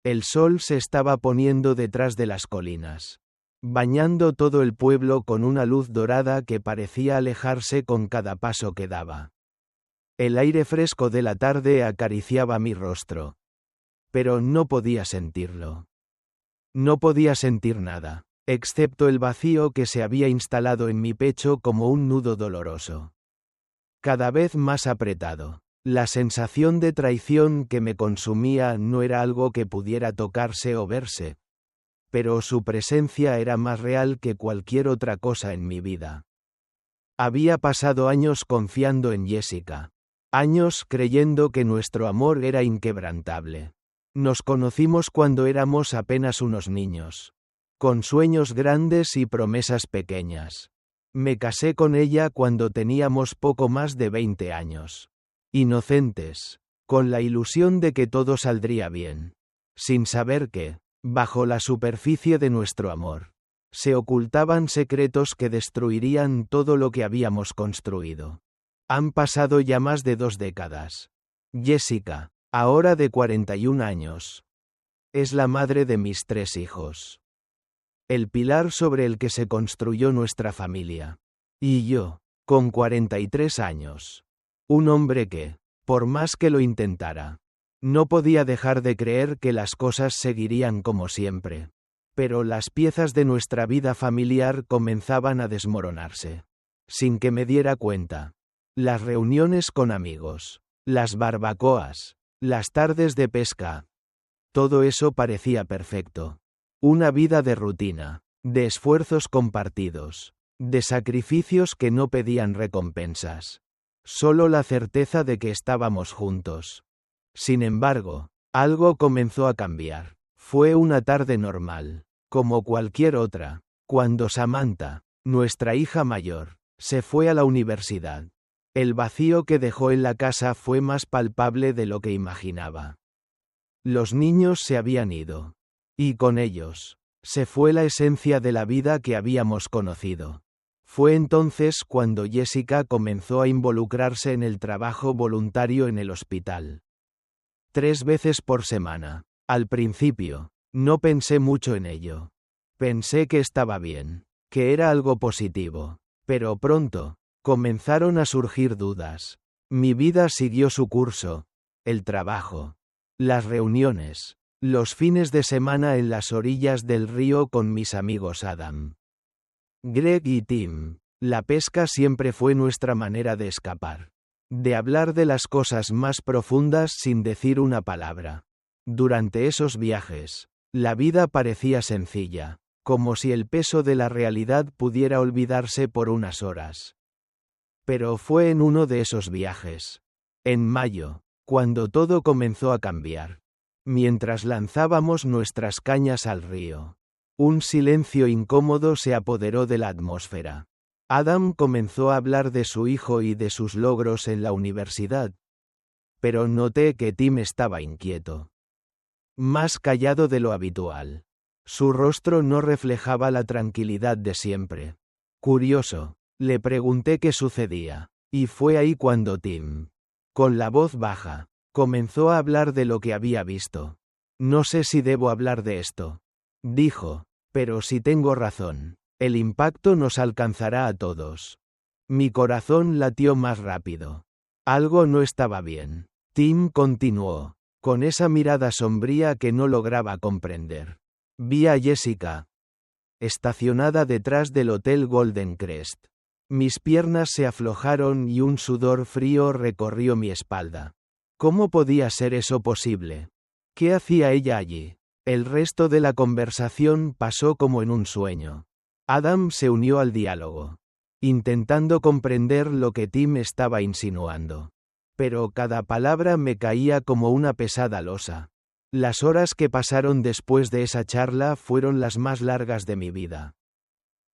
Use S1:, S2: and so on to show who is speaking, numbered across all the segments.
S1: El sol se estaba poniendo detrás de las colinas, bañando todo el pueblo con una luz dorada que parecía alejarse con cada paso que daba. El aire fresco de la tarde acariciaba mi rostro. Pero no podía sentirlo. No podía sentir nada, excepto el vacío que se había instalado en mi pecho como un nudo doloroso. Cada vez más apretado. La sensación de traición que me consumía no era algo que pudiera tocarse o verse, pero su presencia era más real que cualquier otra cosa en mi vida. Había pasado años confiando en Jessica. Años creyendo que nuestro amor era inquebrantable. Nos conocimos cuando éramos apenas unos niños, con sueños grandes y promesas pequeñas. Me casé con ella cuando teníamos poco más de 20 años. Inocentes, con la ilusión de que todo saldría bien, sin saber que, bajo la superficie de nuestro amor, se ocultaban secretos que destruirían todo lo que habíamos construido. Han pasado ya más de 2 décadas. Jessica, ahora de 41 años, es la madre de mis 3 hijos. El pilar sobre el que se construyó nuestra familia. Y yo, con 43 años. Un hombre que, por más que lo intentara, no podía dejar de creer que las cosas seguirían como siempre. Pero las piezas de nuestra vida familiar comenzaban a desmoronarse. Sin que me diera cuenta. Las reuniones con amigos, las barbacoas, las tardes de pesca. Todo eso parecía perfecto. Una vida de rutina, de esfuerzos compartidos, de sacrificios que no pedían recompensas. Solo la certeza de que estábamos juntos. Sin embargo, algo comenzó a cambiar. Fue una tarde normal, como cualquier otra, cuando Samantha, nuestra hija mayor, se fue a la universidad. El vacío que dejó en la casa fue más palpable de lo que imaginaba. Los niños se habían ido. Y con ellos, se fue la esencia de la vida que habíamos conocido. Fue entonces cuando Jessica comenzó a involucrarse en el trabajo voluntario en el hospital. 3 veces por semana. Al principio, no pensé mucho en ello. Pensé que estaba bien, que era algo positivo. Pero pronto, comenzaron a surgir dudas. Mi vida siguió su curso. El trabajo. Las reuniones. Los fines de semana en las orillas del río con mis amigos Adam, Greg y Tim. La pesca siempre fue nuestra manera de escapar. De hablar de las cosas más profundas sin decir una palabra. Durante esos viajes, la vida parecía sencilla, como si el peso de la realidad pudiera olvidarse por unas horas. Pero fue en uno de esos viajes, en mayo, cuando todo comenzó a cambiar. Mientras lanzábamos nuestras cañas al río, un silencio incómodo se apoderó de la atmósfera. Adam comenzó a hablar de su hijo y de sus logros en la universidad. Pero noté que Tim estaba inquieto. Más callado de lo habitual. Su rostro no reflejaba la tranquilidad de siempre. Curioso, le pregunté qué sucedía, y fue ahí cuando Tim, con la voz baja, comenzó a hablar de lo que había visto. No sé si debo hablar de esto, dijo, pero si tengo razón, el impacto nos alcanzará a todos. Mi corazón latió más rápido. Algo no estaba bien. Tim continuó, con esa mirada sombría que no lograba comprender. Vi a Jessica, estacionada detrás del Hotel Golden Crest. Mis piernas se aflojaron y un sudor frío recorrió mi espalda. ¿Cómo podía ser eso posible? ¿Qué hacía ella allí? El resto de la conversación pasó como en un sueño. Adam se unió al diálogo, intentando comprender lo que Tim estaba insinuando. Pero cada palabra me caía como una pesada losa. Las horas que pasaron después de esa charla fueron las más largas de mi vida.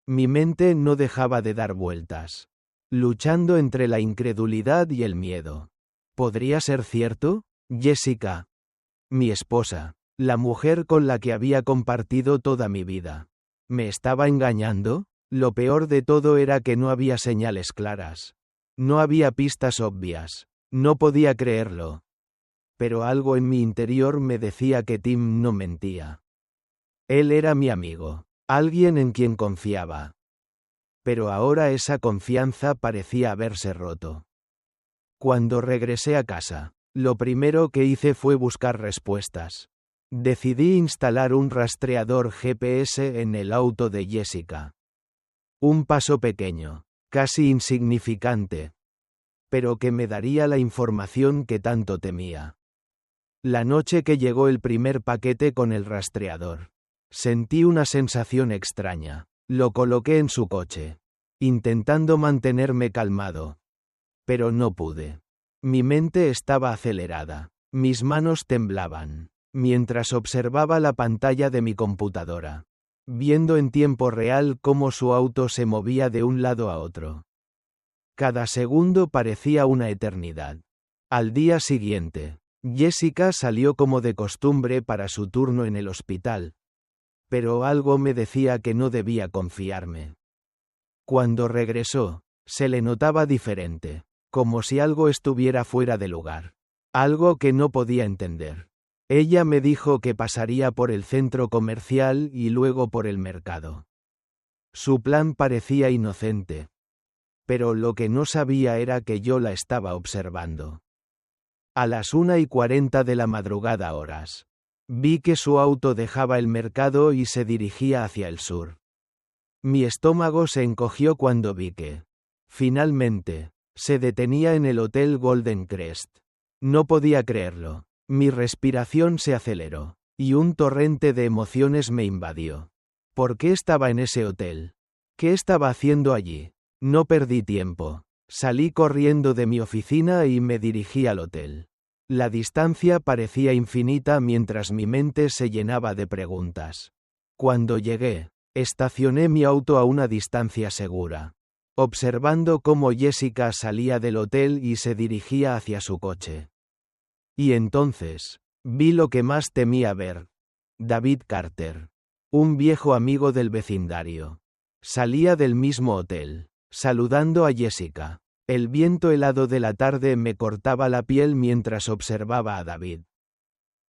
S1: Mi mente no dejaba de dar vueltas, luchando entre la incredulidad y el miedo. ¿Podría ser cierto? Jessica, mi esposa, la mujer con la que había compartido toda mi vida, ¿me estaba engañando? Lo peor de todo era que no había señales claras. No había pistas obvias. No podía creerlo. Pero algo en mi interior me decía que Tim no mentía. Él era mi amigo, alguien en quien confiaba. Pero ahora esa confianza parecía haberse roto. Cuando regresé a casa, lo primero que hice fue buscar respuestas. Decidí instalar un rastreador GPS en el auto de Jessica. Un paso pequeño, casi insignificante, pero que me daría la información que tanto temía. La noche que llegó el primer paquete con el rastreador, sentí una sensación extraña. Lo coloqué en su coche, intentando mantenerme calmado. Pero no pude. Mi mente estaba acelerada, mis manos temblaban, mientras observaba la pantalla de mi computadora, viendo en tiempo real cómo su auto se movía de un lado a otro. Cada segundo parecía una eternidad. Al día siguiente, Jessica salió como de costumbre para su turno en el hospital. Pero algo me decía que no debía confiarme. Cuando regresó, se le notaba diferente, como si algo estuviera fuera de lugar. Algo que no podía entender. Ella me dijo que pasaría por el centro comercial y luego por el mercado. Su plan parecía inocente. Pero lo que no sabía era que yo la estaba observando. A las 1:40 de la madrugada horas, vi que su auto dejaba el mercado y se dirigía hacia el sur. Mi estómago se encogió cuando vi que, finalmente, se detenía en el Hotel Golden Crest. No podía creerlo. Mi respiración se aceleró, y un torrente de emociones me invadió. ¿Por qué estaba en ese hotel? ¿Qué estaba haciendo allí? No perdí tiempo. Salí corriendo de mi oficina y me dirigí al hotel. La distancia parecía infinita mientras mi mente se llenaba de preguntas. Cuando llegué, estacioné mi auto a una distancia segura, observando cómo Jessica salía del hotel y se dirigía hacia su coche. Y entonces, vi lo que más temía ver. David Carter, un viejo amigo del vecindario, salía del mismo hotel, saludando a Jessica. El viento helado de la tarde me cortaba la piel mientras observaba a David.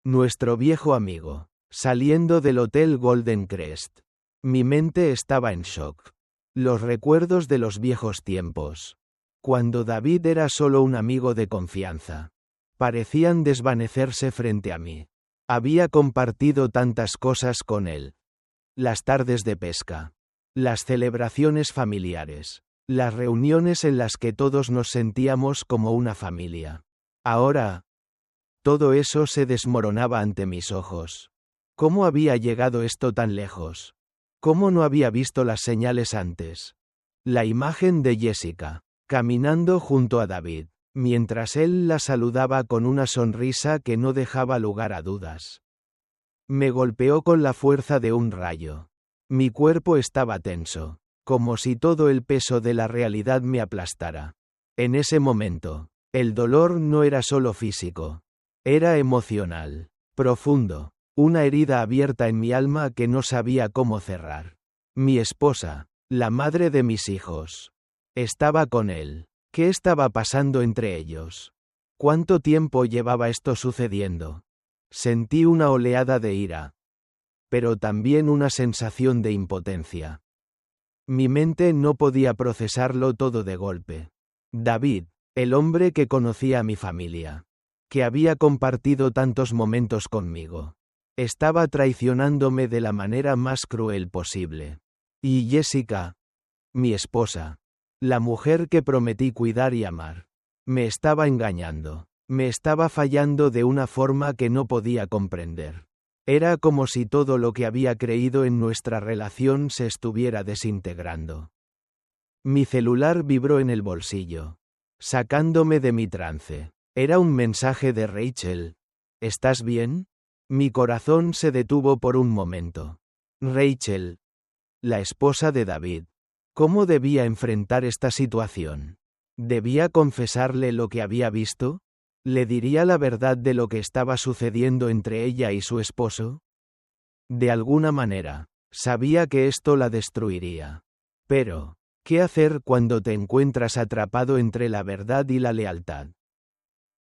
S1: Nuestro viejo amigo, saliendo del Hotel Golden Crest. Mi mente estaba en shock. Los recuerdos de los viejos tiempos, cuando David era solo un amigo de confianza, parecían desvanecerse frente a mí. Había compartido tantas cosas con él. Las tardes de pesca, las celebraciones familiares, las reuniones en las que todos nos sentíamos como una familia. Ahora, todo eso se desmoronaba ante mis ojos. ¿Cómo había llegado esto tan lejos? ¿Cómo no había visto las señales antes? La imagen de Jessica, caminando junto a David, mientras él la saludaba con una sonrisa que no dejaba lugar a dudas. Me golpeó con la fuerza de un rayo. Mi cuerpo estaba tenso, como si todo el peso de la realidad me aplastara. En ese momento, el dolor no era solo físico. Era emocional, profundo, una herida abierta en mi alma que no sabía cómo cerrar. Mi esposa, la madre de mis hijos, estaba con él. ¿Qué estaba pasando entre ellos? ¿Cuánto tiempo llevaba esto sucediendo? Sentí una oleada de ira, pero también una sensación de impotencia. Mi mente no podía procesarlo todo de golpe. David, el hombre que conocía a mi familia, que había compartido tantos momentos conmigo, estaba traicionándome de la manera más cruel posible. Y Jessica, mi esposa, la mujer que prometí cuidar y amar, me estaba engañando, me estaba fallando de una forma que no podía comprender. Era como si todo lo que había creído en nuestra relación se estuviera desintegrando. Mi celular vibró en el bolsillo, sacándome de mi trance. Era un mensaje de Rachel. ¿Estás bien? Mi corazón se detuvo por un momento. Rachel, la esposa de David. ¿Cómo debía enfrentar esta situación? ¿Debía confesarle lo que había visto? ¿Le diría la verdad de lo que estaba sucediendo entre ella y su esposo? De alguna manera, sabía que esto la destruiría. Pero, ¿qué hacer cuando te encuentras atrapado entre la verdad y la lealtad?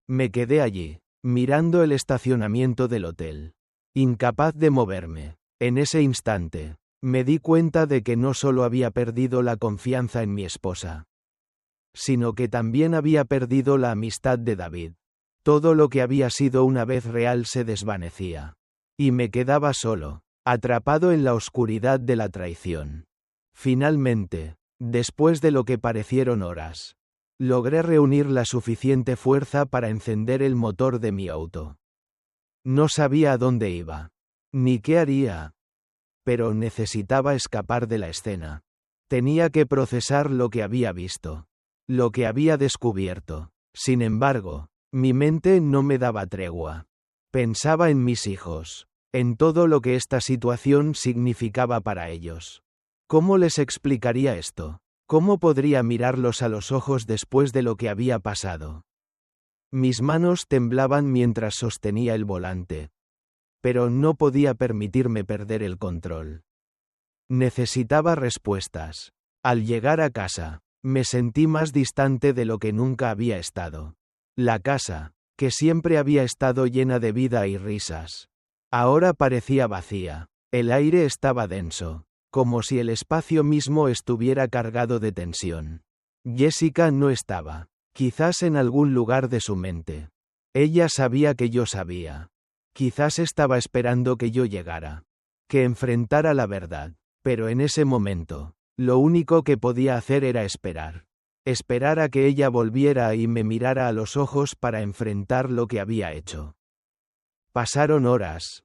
S1: Me quedé allí, mirando el estacionamiento del hotel. Incapaz de moverme. En ese instante, me di cuenta de que no solo había perdido la confianza en mi esposa, sino que también había perdido la amistad de David. Todo lo que había sido una vez real se desvanecía. Y me quedaba solo, atrapado en la oscuridad de la traición. Finalmente, después de lo que parecieron horas, logré reunir la suficiente fuerza para encender el motor de mi auto. No sabía a dónde iba, ni qué haría, pero necesitaba escapar de la escena. Tenía que procesar lo que había visto, lo que había descubierto. Sin embargo, mi mente no me daba tregua. Pensaba en mis hijos, en todo lo que esta situación significaba para ellos. ¿Cómo les explicaría esto? ¿Cómo podría mirarlos a los ojos después de lo que había pasado? Mis manos temblaban mientras sostenía el volante, pero no podía permitirme perder el control. Necesitaba respuestas. Al llegar a casa, me sentí más distante de lo que nunca había estado. La casa, que siempre había estado llena de vida y risas, ahora parecía vacía. El aire estaba denso, como si el espacio mismo estuviera cargado de tensión. Jessica no estaba, quizás en algún lugar de su mente. Ella sabía que yo sabía. Quizás estaba esperando que yo llegara, que enfrentara la verdad, pero en ese momento, lo único que podía hacer era esperar. Esperar a que ella volviera y me mirara a los ojos para enfrentar lo que había hecho. Pasaron horas,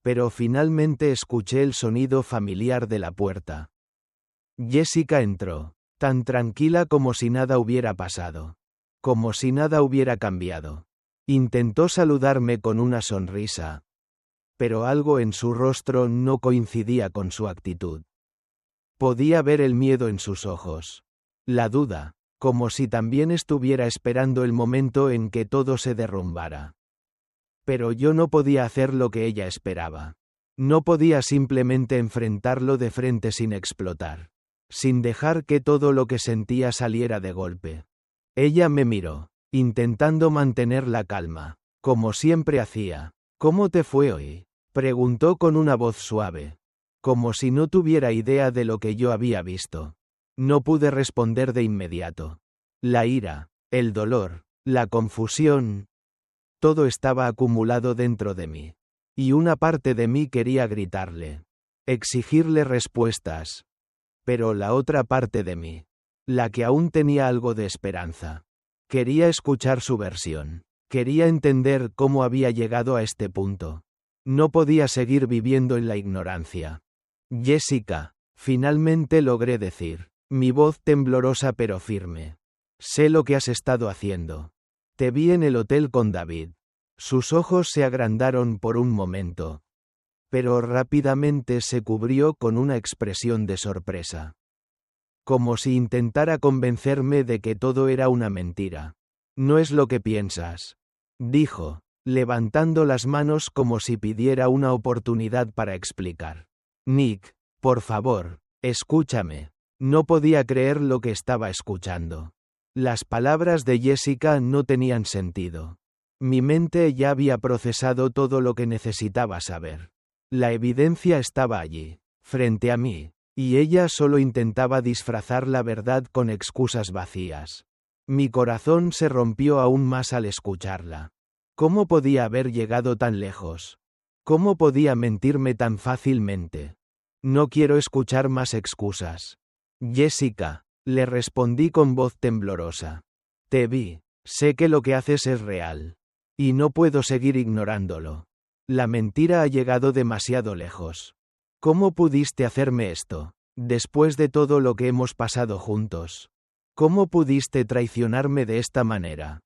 S1: pero finalmente escuché el sonido familiar de la puerta. Jessica entró, tan tranquila como si nada hubiera pasado, como si nada hubiera cambiado. Intentó saludarme con una sonrisa, pero algo en su rostro no coincidía con su actitud. Podía ver el miedo en sus ojos, la duda, como si también estuviera esperando el momento en que todo se derrumbara. Pero yo no podía hacer lo que ella esperaba. No podía simplemente enfrentarlo de frente sin explotar, sin dejar que todo lo que sentía saliera de golpe. Ella me miró, intentando mantener la calma, como siempre hacía. ¿Cómo te fue hoy?, preguntó con una voz suave, como si no tuviera idea de lo que yo había visto. No pude responder de inmediato. La ira, el dolor, la confusión, todo estaba acumulado dentro de mí. Y una parte de mí quería gritarle, exigirle respuestas. Pero la otra parte de mí, la que aún tenía algo de esperanza, quería escuchar su versión. Quería entender cómo había llegado a este punto. No podía seguir viviendo en la ignorancia. Jessica, finalmente logré decir, mi voz temblorosa pero firme. Sé lo que has estado haciendo. Te vi en el hotel con David. Sus ojos se agrandaron por un momento, pero rápidamente se cubrió con una expresión de sorpresa. Como si intentara convencerme de que todo era una mentira. No es lo que piensas, dijo, levantando las manos como si pidiera una oportunidad para explicar. Nick, por favor, escúchame. No podía creer lo que estaba escuchando. Las palabras de Jessica no tenían sentido. Mi mente ya había procesado todo lo que necesitaba saber. La evidencia estaba allí, frente a mí, y ella solo intentaba disfrazar la verdad con excusas vacías. Mi corazón se rompió aún más al escucharla. ¿Cómo podía haber llegado tan lejos? ¿Cómo podía mentirme tan fácilmente? No quiero escuchar más excusas. Jessica, le respondí con voz temblorosa. Te vi, sé que lo que haces es real. Y no puedo seguir ignorándolo. La mentira ha llegado demasiado lejos. ¿Cómo pudiste hacerme esto, después de todo lo que hemos pasado juntos? ¿Cómo pudiste traicionarme de esta manera?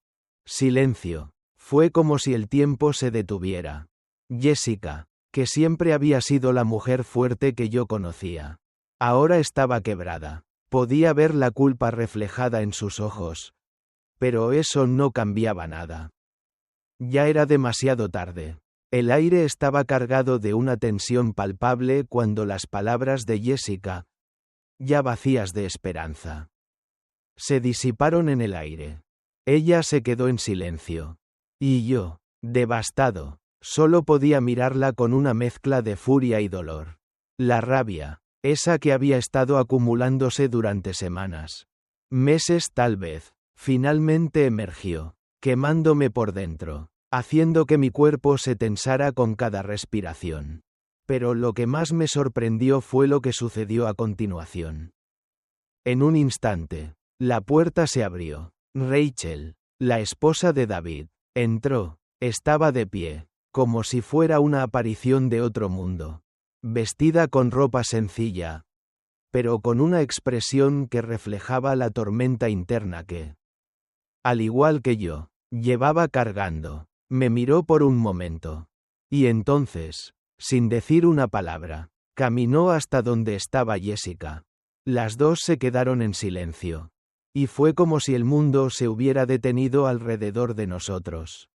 S1: Silencio. Fue como si el tiempo se detuviera. Jessica, que siempre había sido la mujer fuerte que yo conocía, ahora estaba quebrada. Podía ver la culpa reflejada en sus ojos. Pero eso no cambiaba nada. Ya era demasiado tarde. El aire estaba cargado de una tensión palpable cuando las palabras de Jessica, ya vacías de esperanza, se disiparon en el aire. Ella se quedó en silencio. Y yo, Devastado. Solo podía mirarla con una mezcla de furia y dolor. La rabia, esa que había estado acumulándose durante semanas. Meses tal vez, finalmente emergió, quemándome por dentro, haciendo que mi cuerpo se tensara con cada respiración. Pero lo que más me sorprendió fue lo que sucedió a continuación. En un instante, la puerta se abrió. Rachel, la esposa de David, entró. Estaba de pie, como si fuera una aparición de otro mundo. Vestida con ropa sencilla, pero con una expresión que reflejaba la tormenta interna que, al igual que yo, llevaba cargando. Me miró por un momento. Y entonces, sin decir una palabra, caminó hasta donde estaba Jessica. Las dos se quedaron en silencio. Y fue como si el mundo se hubiera detenido alrededor de nosotros.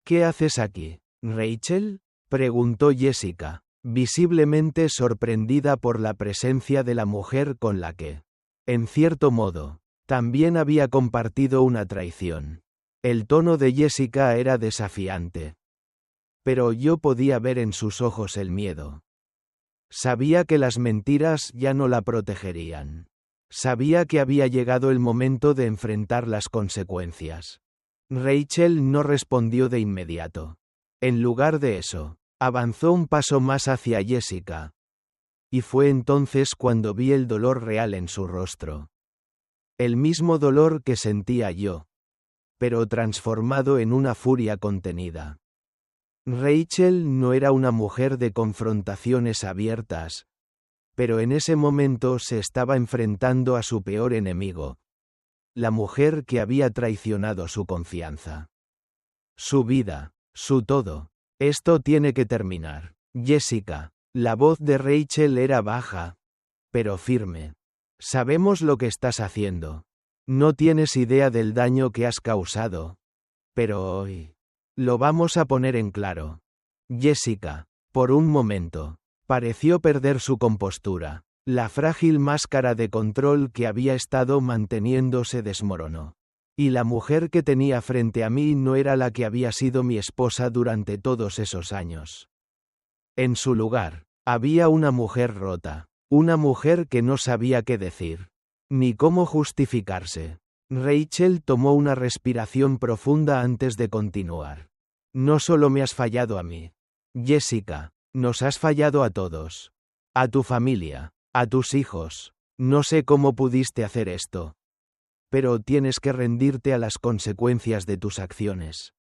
S1: ¿Qué haces aquí, Rachel?, preguntó Jessica, visiblemente sorprendida por la presencia de la mujer con la que, en cierto modo, también había compartido una traición. El tono de Jessica era desafiante. Pero yo podía ver en sus ojos el miedo. Sabía que las mentiras ya no la protegerían. Sabía que había llegado el momento de enfrentar las consecuencias. Rachel no respondió de inmediato. En lugar de eso, avanzó un paso más hacia Jessica. Y fue entonces cuando vi el dolor real en su rostro. El mismo dolor que sentía yo, pero transformado en una furia contenida. Rachel no era una mujer de confrontaciones abiertas, pero en ese momento se estaba enfrentando a su peor enemigo. La mujer que había traicionado su confianza. Su vida, su todo. Esto tiene que terminar. Jessica. La voz de Rachel era baja, pero firme. Sabemos lo que estás haciendo. No tienes idea del daño que has causado. Pero hoy, lo vamos a poner en claro. Jessica, por un momento, pareció perder su compostura. La frágil máscara de control que había estado manteniendo se desmoronó. Y la mujer que tenía frente a mí no era la que había sido mi esposa durante todos esos años. En su lugar, había una mujer rota. Una mujer que no sabía qué decir, ni cómo justificarse. Rachel tomó una respiración profunda antes de continuar. No solo me has fallado a mí. Jessica, nos has fallado a todos. A tu familia. A tus hijos. No sé cómo pudiste hacer esto. Pero tienes que rendirte a las consecuencias de tus acciones.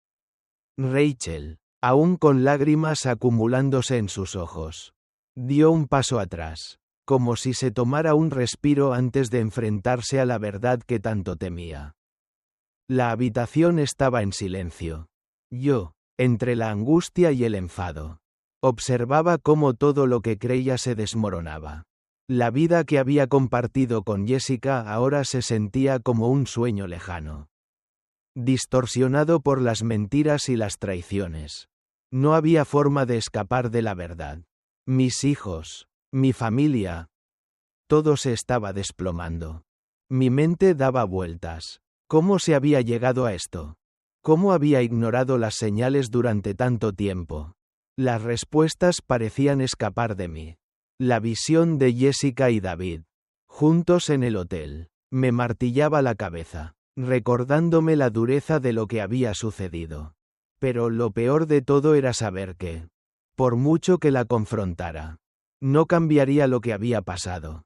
S1: Rachel, aún con lágrimas acumulándose en sus ojos, dio un paso atrás, como si se tomara un respiro antes de enfrentarse a la verdad que tanto temía. La habitación estaba en silencio. Yo, entre la angustia y el enfado, observaba cómo todo lo que creía se desmoronaba. La vida que había compartido con Jessica ahora se sentía como un sueño lejano. Distorsionado por las mentiras y las traiciones. No había forma de escapar de la verdad. Mis hijos, mi familia. Todo se estaba desplomando. Mi mente daba vueltas. ¿Cómo se había llegado a esto? ¿Cómo había ignorado las señales durante tanto tiempo? Las respuestas parecían escapar de mí. La visión de Jessica y David, juntos en el hotel, me martillaba la cabeza, recordándome la dureza de lo que había sucedido. Pero lo peor de todo era saber que, por mucho que la confrontara, no cambiaría lo que había pasado.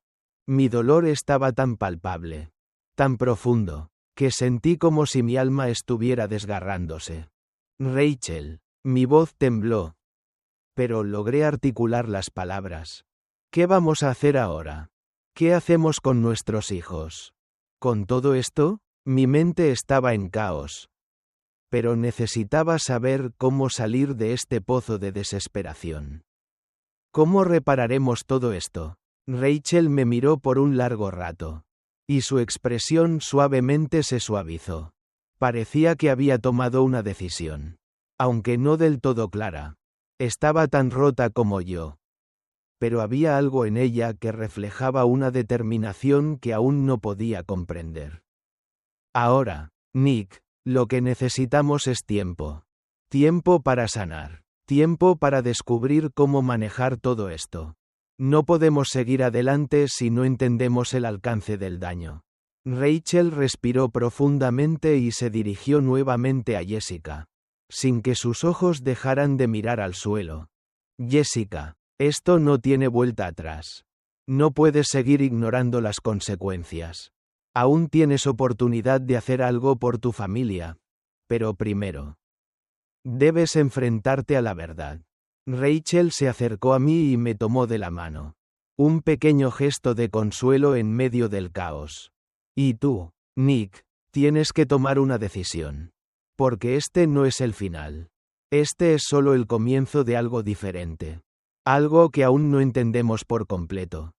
S1: Mi dolor estaba tan palpable, tan profundo, que sentí como si mi alma estuviera desgarrándose. Rachel, mi voz tembló, pero logré articular las palabras. ¿Qué vamos a hacer ahora? ¿Qué hacemos con nuestros hijos? Con todo esto, mi mente estaba en caos. Pero necesitaba saber cómo salir de este pozo de desesperación. ¿Cómo repararemos todo esto? Rachel me miró por un largo rato. Y su expresión suavemente se suavizó. Parecía que había tomado una decisión. Aunque no del todo clara. Estaba tan rota como yo. Pero había algo en ella que reflejaba una determinación que aún no podía comprender. Ahora, Nick, lo que necesitamos es tiempo. Tiempo para sanar. Tiempo para descubrir cómo manejar todo esto. No podemos seguir adelante si no entendemos el alcance del daño. Rachel respiró profundamente y se dirigió nuevamente a Jessica, sin que sus ojos dejaran de mirar al suelo. Jessica, esto no tiene vuelta atrás. No puedes seguir ignorando las consecuencias. Aún tienes oportunidad de hacer algo por tu familia. Pero primero, debes enfrentarte a la verdad. Rachel se acercó a mí y me tomó de la mano. Un pequeño gesto de consuelo en medio del caos. Y tú, Nick, tienes que tomar una decisión. Porque este no es el final. Este es solo el comienzo de algo diferente. Algo que aún no entendemos por completo.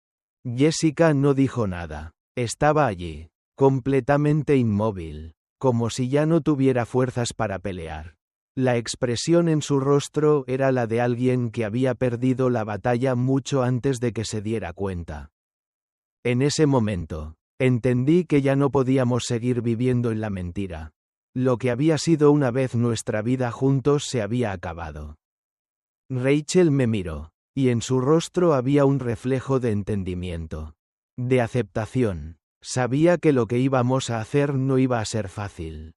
S1: Jessica no dijo nada. Estaba allí, completamente inmóvil, como si ya no tuviera fuerzas para pelear. La expresión en su rostro era la de alguien que había perdido la batalla mucho antes de que se diera cuenta. En ese momento, entendí que ya no podíamos seguir viviendo en la mentira. Lo que había sido una vez nuestra vida juntos se había acabado. Rachel me miró, y en su rostro había un reflejo de entendimiento. De aceptación. Sabía que lo que íbamos a hacer no iba a ser fácil.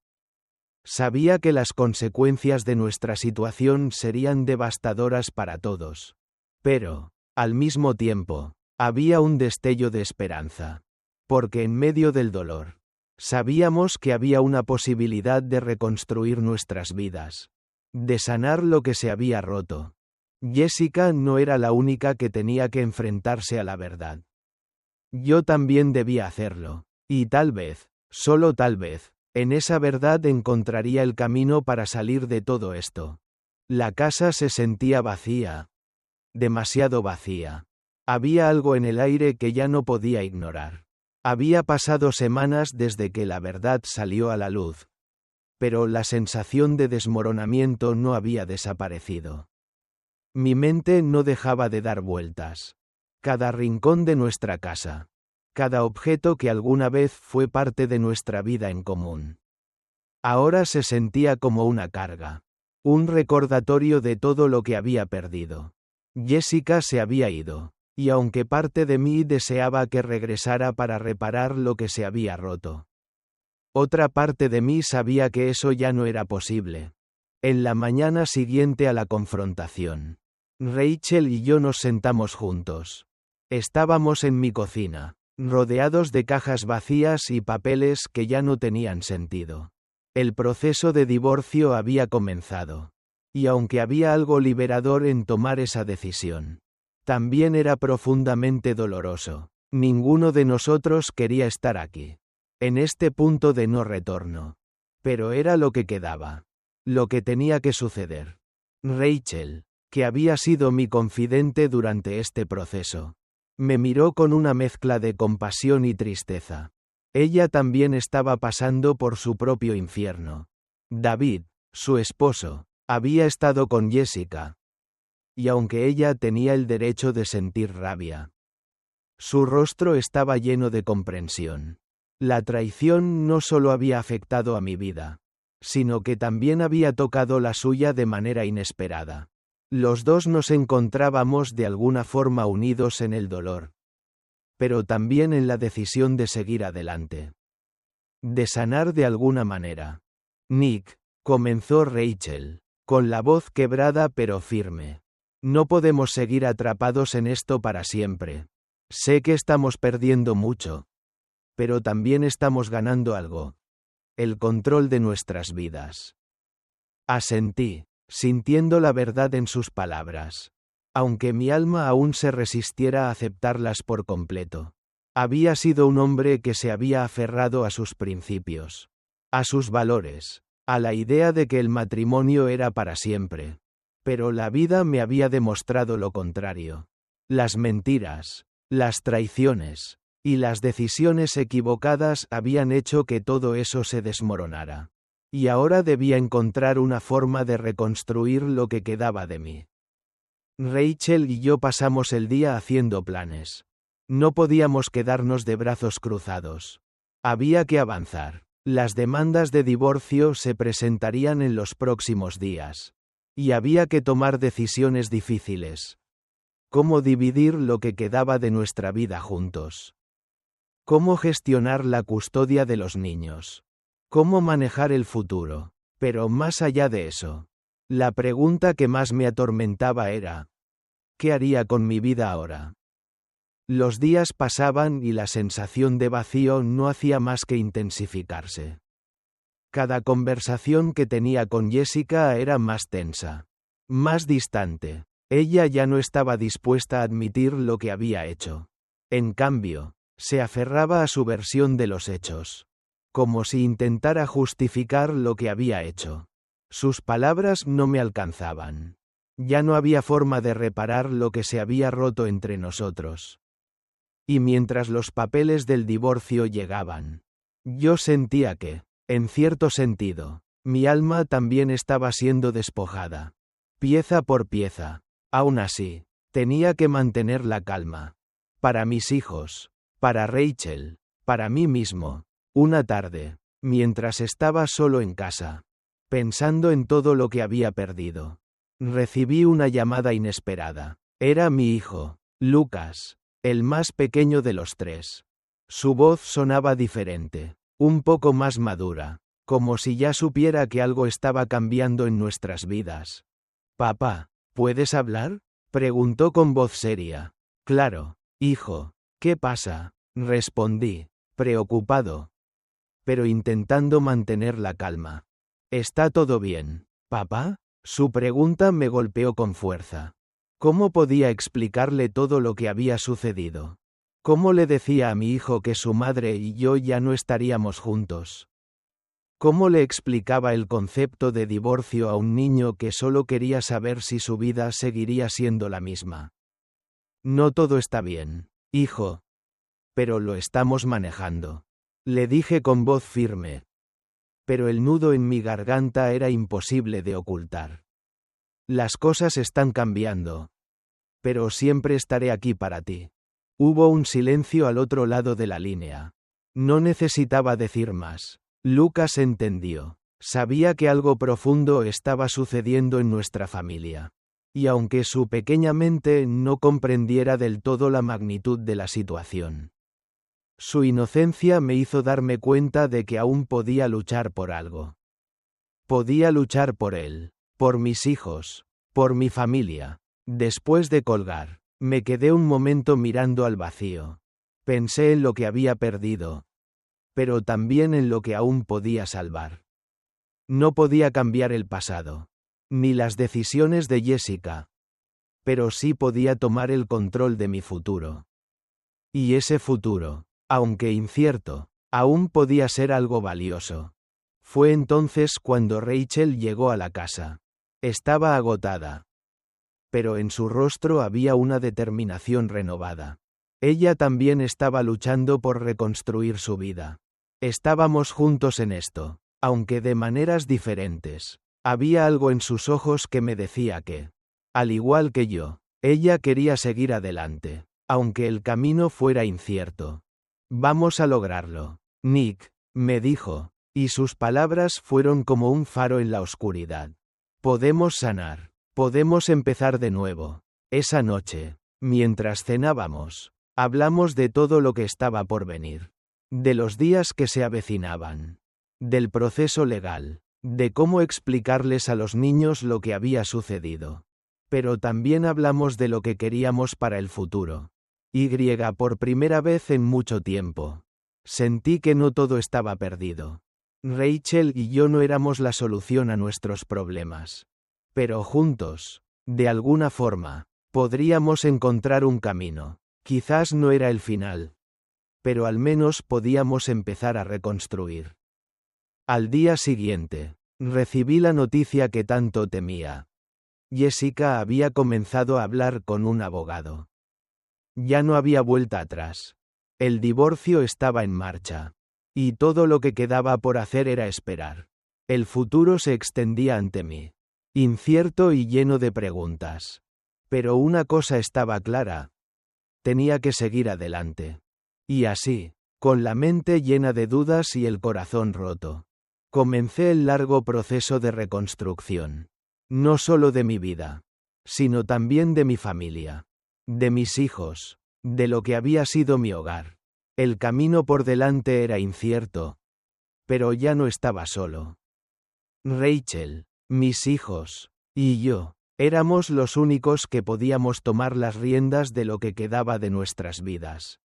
S1: Sabía que las consecuencias de nuestra situación serían devastadoras para todos. Pero, al mismo tiempo, había un destello de esperanza. Porque en medio del dolor, sabíamos que había una posibilidad de reconstruir nuestras vidas. De sanar lo que se había roto. Jessica no era la única que tenía que enfrentarse a la verdad. Yo también debía hacerlo. Y tal vez, solo tal vez, en esa verdad encontraría el camino para salir de todo esto. La casa se sentía vacía. Demasiado vacía. Había algo en el aire que ya no podía ignorar. Había pasado semanas desde que la verdad salió a la luz. Pero la sensación de desmoronamiento no había desaparecido. Mi mente no dejaba de dar vueltas. Cada rincón de nuestra casa. Cada objeto que alguna vez fue parte de nuestra vida en común. Ahora se sentía como una carga. Un recordatorio de todo lo que había perdido. Jessica se había ido. Y aunque parte de mí deseaba que regresara para reparar lo que se había roto. Otra parte de mí sabía que eso ya no era posible. En la mañana siguiente a la confrontación, Rachel y yo nos sentamos juntos. Estábamos en mi cocina, rodeados de cajas vacías y papeles que ya no tenían sentido. El proceso de divorcio había comenzado. Y aunque había algo liberador en tomar esa decisión, también era profundamente doloroso. Ninguno de nosotros quería estar aquí. En este punto de no retorno. Pero era lo que quedaba. Lo que tenía que suceder. Rachel, que había sido mi confidente durante este proceso, me miró con una mezcla de compasión y tristeza. Ella también estaba pasando por su propio infierno. David, su esposo, había estado con Jessica. Y aunque ella tenía el derecho de sentir rabia, su rostro estaba lleno de comprensión. La traición no solo había afectado a mi vida, sino que también había tocado la suya de manera inesperada. Los dos nos encontrábamos de alguna forma unidos en el dolor, pero también en la decisión de seguir adelante. De sanar de alguna manera. Nick, comenzó Rachel, con la voz quebrada pero firme. No podemos seguir atrapados en esto para siempre. Sé que estamos perdiendo mucho. Pero también estamos ganando algo. El control de nuestras vidas. Asentí, sintiendo la verdad en sus palabras. Aunque mi alma aún se resistiera a aceptarlas por completo. Había sido un hombre que se había aferrado a sus principios. A sus valores. A la idea de que el matrimonio era para siempre. Pero la vida me había demostrado lo contrario. Las mentiras, las traiciones y las decisiones equivocadas habían hecho que todo eso se desmoronara. Y ahora debía encontrar una forma de reconstruir lo que quedaba de mí. Rachel y yo pasamos el día haciendo planes. No podíamos quedarnos de brazos cruzados. Había que avanzar. Las demandas de divorcio se presentarían en los próximos días. Y había que tomar decisiones difíciles. ¿Cómo dividir lo que quedaba de nuestra vida juntos? ¿Cómo gestionar la custodia de los niños? ¿Cómo manejar el futuro? Pero más allá de eso, la pregunta que más me atormentaba era, ¿qué haría con mi vida ahora? Los días pasaban y la sensación de vacío no hacía más que intensificarse. Cada conversación que tenía con Jessica era más tensa, más distante. Ella ya no estaba dispuesta a admitir lo que había hecho. En cambio, se aferraba a su versión de los hechos, como si intentara justificar lo que había hecho. Sus palabras no me alcanzaban. Ya no había forma de reparar lo que se había roto entre nosotros. Y mientras los papeles del divorcio llegaban, yo sentía que, en cierto sentido, mi alma también estaba siendo despojada, pieza por pieza. Aún así, tenía que mantener la calma. Para mis hijos, para Rachel, para mí mismo. Una tarde, mientras estaba solo en casa, pensando en todo lo que había perdido, recibí una llamada inesperada. Era mi hijo, Lucas, el más pequeño de los tres. Su voz sonaba diferente, un poco más madura, como si ya supiera que algo estaba cambiando en nuestras vidas. «Papá, ¿puedes hablar?», preguntó con voz seria. «Claro, hijo, ¿qué pasa?», respondí, preocupado, pero intentando mantener la calma. «¿Está todo bien, papá?». Su pregunta me golpeó con fuerza. ¿Cómo podía explicarle todo lo que había sucedido? ¿Cómo le decía a mi hijo que su madre y yo ya no estaríamos juntos? ¿Cómo le explicaba el concepto de divorcio a un niño que solo quería saber si su vida seguiría siendo la misma? «No todo está bien, hijo. Pero lo estamos manejando», le dije con voz firme. Pero el nudo en mi garganta era imposible de ocultar. «Las cosas están cambiando. Pero siempre estaré aquí para ti». Hubo un silencio al otro lado de la línea. No necesitaba decir más. Lucas entendió. Sabía que algo profundo estaba sucediendo en nuestra familia. Y aunque su pequeña mente no comprendiera del todo la magnitud de la situación, su inocencia me hizo darme cuenta de que aún podía luchar por algo. Podía luchar por él, por mis hijos, por mi familia. Después de colgar, me quedé un momento mirando al vacío. Pensé en lo que había perdido, pero también en lo que aún podía salvar. No podía cambiar el pasado, ni las decisiones de Jessica, pero sí podía tomar el control de mi futuro. Y ese futuro, aunque incierto, aún podía ser algo valioso. Fue entonces cuando Rachel llegó a la casa. Estaba agotada, pero en su rostro había una determinación renovada. Ella también estaba luchando por reconstruir su vida. Estábamos juntos en esto, aunque de maneras diferentes. Había algo en sus ojos que me decía que, al igual que yo, ella quería seguir adelante, aunque el camino fuera incierto. «Vamos a lograrlo, Nick», me dijo, y sus palabras fueron como un faro en la oscuridad. «Podemos sanar, podemos empezar de nuevo». Esa noche, mientras cenábamos, hablamos de todo lo que estaba por venir. De los días que se avecinaban. Del proceso legal. De cómo explicarles a los niños lo que había sucedido. Pero también hablamos de lo que queríamos para el futuro. Por primera vez en mucho tiempo. Sentí que no todo estaba perdido. Rachel y yo no éramos la solución a nuestros problemas. Pero juntos, de alguna forma, podríamos encontrar un camino. Quizás no era el final, pero al menos podíamos empezar a reconstruir. Al día siguiente, recibí la noticia que tanto temía. Jessica había comenzado a hablar con un abogado. Ya no había vuelta atrás. El divorcio estaba en marcha. Y todo lo que quedaba por hacer era esperar. El futuro se extendía ante mí. Incierto y lleno de preguntas. Pero una cosa estaba clara. Tenía que seguir adelante. Y así, Con la mente llena de dudas y el corazón roto. Comencé el largo proceso de reconstrucción. No solo de mi vida, sino también de mi familia. De mis hijos. De lo que había sido mi hogar. El camino por delante era incierto. Pero ya no estaba solo. Rachel, mis hijos, y yo, éramos los únicos que podíamos tomar las riendas de lo que quedaba de nuestras vidas.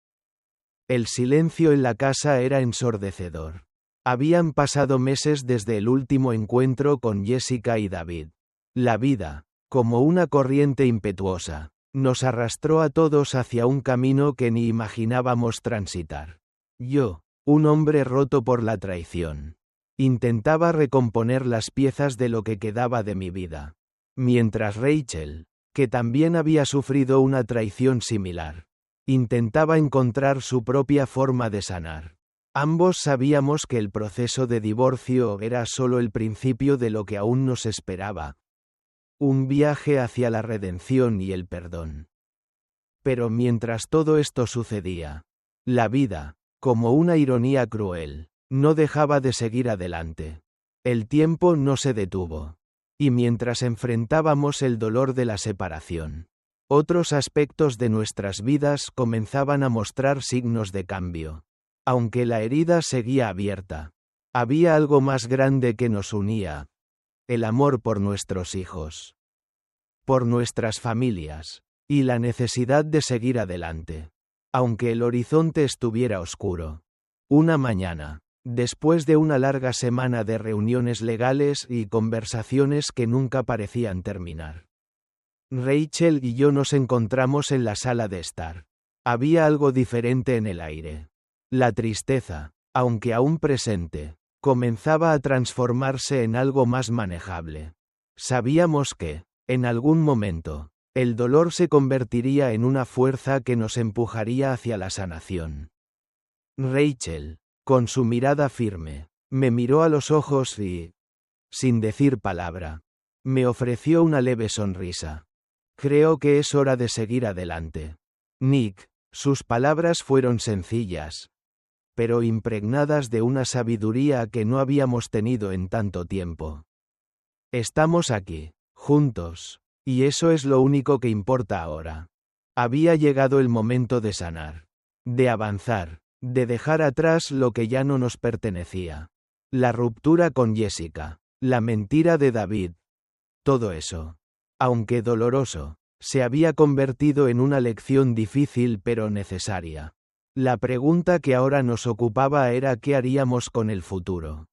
S1: El silencio en la casa era ensordecedor. Habían pasado meses desde el último encuentro con Jessica y David. La vida, como una corriente impetuosa, nos arrastró a todos hacia un camino que ni imaginábamos transitar. Yo, un hombre roto por la traición, intentaba recomponer las piezas de lo que quedaba de mi vida. Mientras Rachel, que también había sufrido una traición similar, intentaba encontrar su propia forma de sanar. Ambos sabíamos que el proceso de divorcio era solo el principio de lo que aún nos esperaba. Un viaje hacia la redención y el perdón. Pero mientras todo esto sucedía, la vida, como una ironía cruel, no dejaba de seguir adelante. El tiempo no se detuvo. Y mientras enfrentábamos el dolor de la separación, otros aspectos de nuestras vidas comenzaban a mostrar signos de cambio. Aunque la herida seguía abierta, había algo más grande que nos unía: el amor por nuestros hijos, por nuestras familias, y la necesidad de seguir adelante, aunque el horizonte estuviera oscuro. Una mañana, después de una larga semana de reuniones legales y conversaciones que nunca parecían terminar, Rachel y yo nos encontramos en la sala de estar. Había algo diferente en el aire. La tristeza, aunque aún presente, comenzaba a transformarse en algo más manejable. Sabíamos que, en algún momento, el dolor se convertiría en una fuerza que nos empujaría hacia la sanación. Rachel, con su mirada firme, me miró a los ojos y, sin decir palabra, me ofreció una leve sonrisa. Creo que es hora de seguir adelante. Nick, sus palabras fueron sencillas, pero impregnadas de una sabiduría que no habíamos tenido en tanto tiempo. Estamos aquí, juntos, y eso es lo único que importa ahora. Había llegado el momento de sanar, de avanzar, de dejar atrás lo que ya no nos pertenecía. La ruptura con Jessica, la mentira de David. Todo eso, aunque doloroso, se había convertido en una lección difícil pero necesaria. La pregunta que ahora nos ocupaba era qué haríamos con el futuro.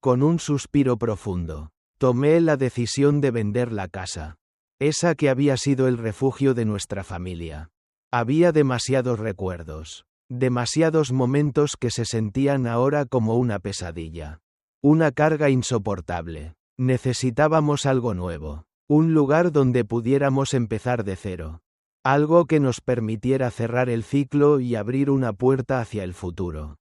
S1: Con un suspiro profundo, tomé la decisión de vender la casa. Esa que había sido el refugio de nuestra familia. Había demasiados recuerdos, demasiados momentos que se sentían ahora como una pesadilla. Una carga insoportable. Necesitábamos algo nuevo. Un lugar donde pudiéramos empezar de cero. Algo que nos permitiera cerrar el ciclo y abrir una puerta hacia el futuro.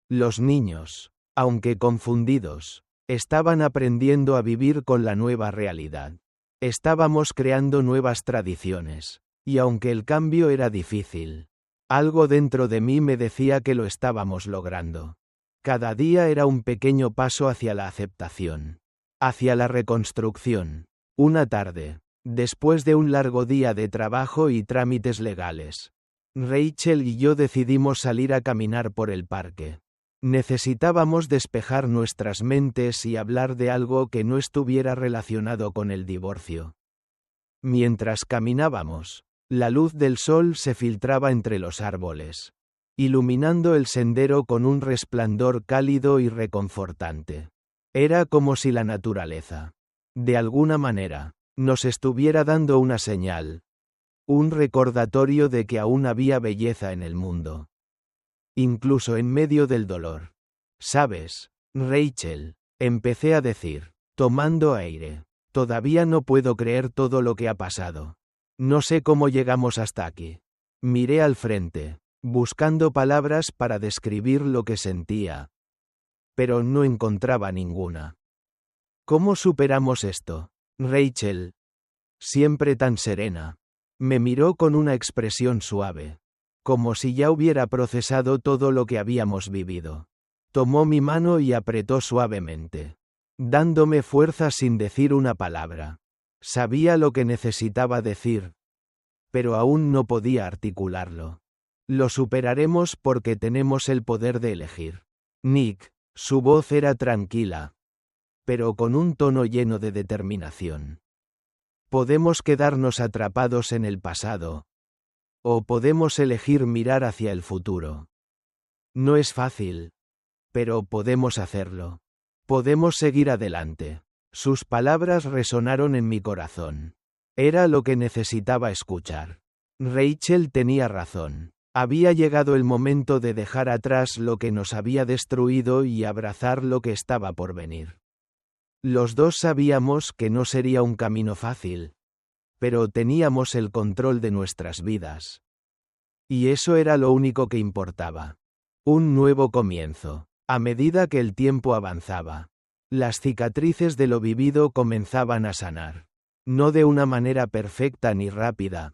S1: Los niños, aunque confundidos, estaban aprendiendo a vivir con la nueva realidad. Estábamos creando nuevas tradiciones, y aunque el cambio era difícil, algo dentro de mí me decía que lo estábamos logrando. Cada día era un pequeño paso hacia la aceptación, hacia la reconstrucción. Una tarde, después de un largo día de trabajo y trámites legales, Rachel y yo decidimos salir a caminar por el parque. Necesitábamos despejar nuestras mentes y hablar de algo que no estuviera relacionado con el divorcio. Mientras caminábamos, la luz del sol se filtraba entre los árboles, iluminando el sendero con un resplandor cálido y reconfortante. Era como si la naturaleza, de alguna manera, nos estuviera dando una señal, un recordatorio de que aún había belleza en el mundo. Incluso en medio del dolor. ¿Sabes, Rachel?, empecé a decir, tomando aire. Todavía no puedo creer todo lo que ha pasado. No sé cómo llegamos hasta aquí. Miré al frente, buscando palabras para describir lo que sentía. Pero no encontraba ninguna. ¿Cómo superamos esto, Rachel? Siempre tan serena. Me miró con una expresión suave. como si ya hubiera procesado todo lo que habíamos vivido. Tomó mi mano y apretó suavemente, dándome fuerza sin decir una palabra. Sabía lo que necesitaba decir, pero aún no podía articularlo. Lo superaremos porque tenemos el poder de elegir. Nick, su voz era tranquila, pero con un tono lleno de determinación. Podemos quedarnos atrapados en el pasado, o podemos elegir mirar hacia el futuro. No es fácil, pero podemos hacerlo. Podemos seguir adelante. Sus palabras resonaron en mi corazón. Era lo que necesitaba escuchar. Rachel tenía razón. Había llegado el momento de dejar atrás lo que nos había destruido y abrazar lo que estaba por venir. Los dos sabíamos que no sería un camino fácil, pero teníamos el control de nuestras vidas. Y eso era lo único que importaba. Un nuevo comienzo. A medida que el tiempo avanzaba, las cicatrices de lo vivido comenzaban a sanar. No de una manera perfecta ni rápida,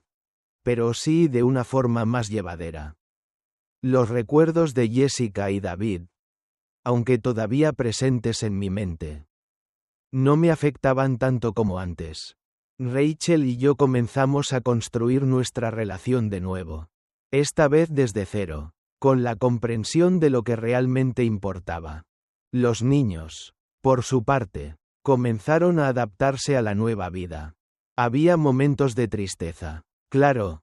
S1: pero sí de una forma más llevadera. Los recuerdos de Jessica y David, aunque todavía presentes en mi mente, no me afectaban tanto como antes. Rachel y yo comenzamos a construir nuestra relación de nuevo. Esta vez desde cero, con la comprensión de lo que realmente importaba. Los niños, por su parte, comenzaron a adaptarse a la nueva vida. Había momentos de tristeza, claro,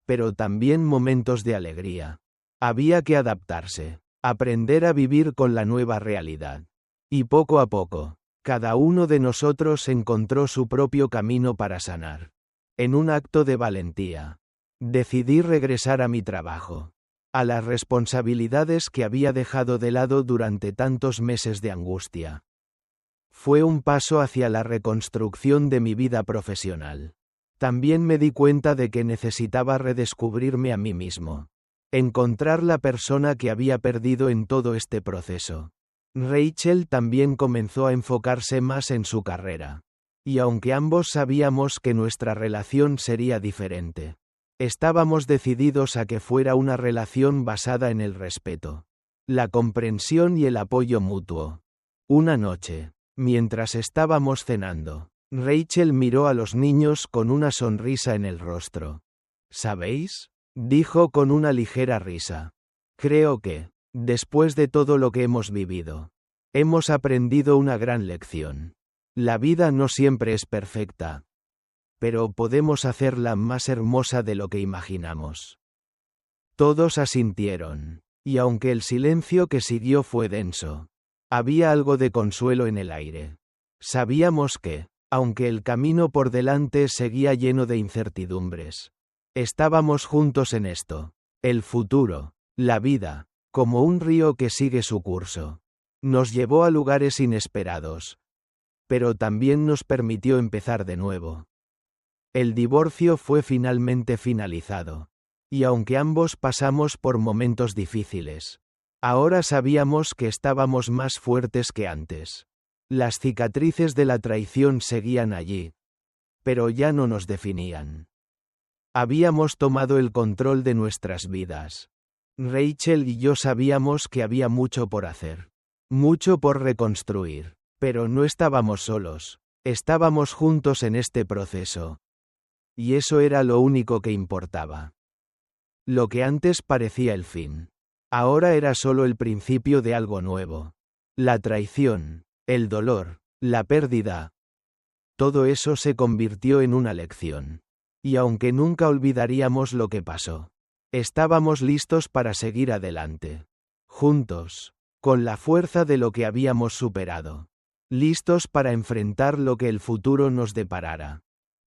S1: pero también momentos de alegría. Había que adaptarse, aprender a vivir con la nueva realidad. Y poco a poco, cada uno de nosotros encontró su propio camino para sanar. En un acto de valentía, decidí regresar a mi trabajo, a las responsabilidades que había dejado de lado durante tantos meses de angustia. Fue un paso hacia la reconstrucción de mi vida profesional. También me di cuenta de que necesitaba redescubrirme a mí mismo. Encontrar la persona que había perdido en todo este proceso. Rachel también comenzó a enfocarse más en su carrera. Y aunque ambos sabíamos que nuestra relación sería diferente, estábamos decididos a que fuera una relación basada en el respeto, la comprensión y el apoyo mutuo. Una noche, mientras estábamos cenando, Rachel miró a los niños con una sonrisa en el rostro. ¿Sabéis?, dijo con una ligera risa. Creo que, después de todo lo que hemos vivido, hemos aprendido una gran lección. La vida no siempre es perfecta, pero podemos hacerla más hermosa de lo que imaginamos. Todos asintieron, y aunque el silencio que siguió fue denso, había algo de consuelo en el aire. Sabíamos que, aunque el camino por delante seguía lleno de incertidumbres, estábamos juntos en esto. El futuro, la vida, como un río que sigue su curso, nos llevó a lugares inesperados, pero también nos permitió empezar de nuevo. El divorcio fue finalmente finalizado, y aunque ambos pasamos por momentos difíciles, ahora sabíamos que estábamos más fuertes que antes. Las cicatrices de la traición seguían allí, pero ya no nos definían. Habíamos tomado el control de nuestras vidas. Rachel y yo sabíamos que había mucho por hacer, mucho por reconstruir, pero no estábamos solos, estábamos juntos en este proceso. Y eso era lo único que importaba. Lo que antes parecía el fin, ahora era solo el principio de algo nuevo. La traición, el dolor, la pérdida. Todo eso se convirtió en una lección. Y aunque nunca olvidaríamos lo que pasó, estábamos listos para seguir adelante. Juntos, con la fuerza de lo que habíamos superado. Listos para enfrentar lo que el futuro nos deparara.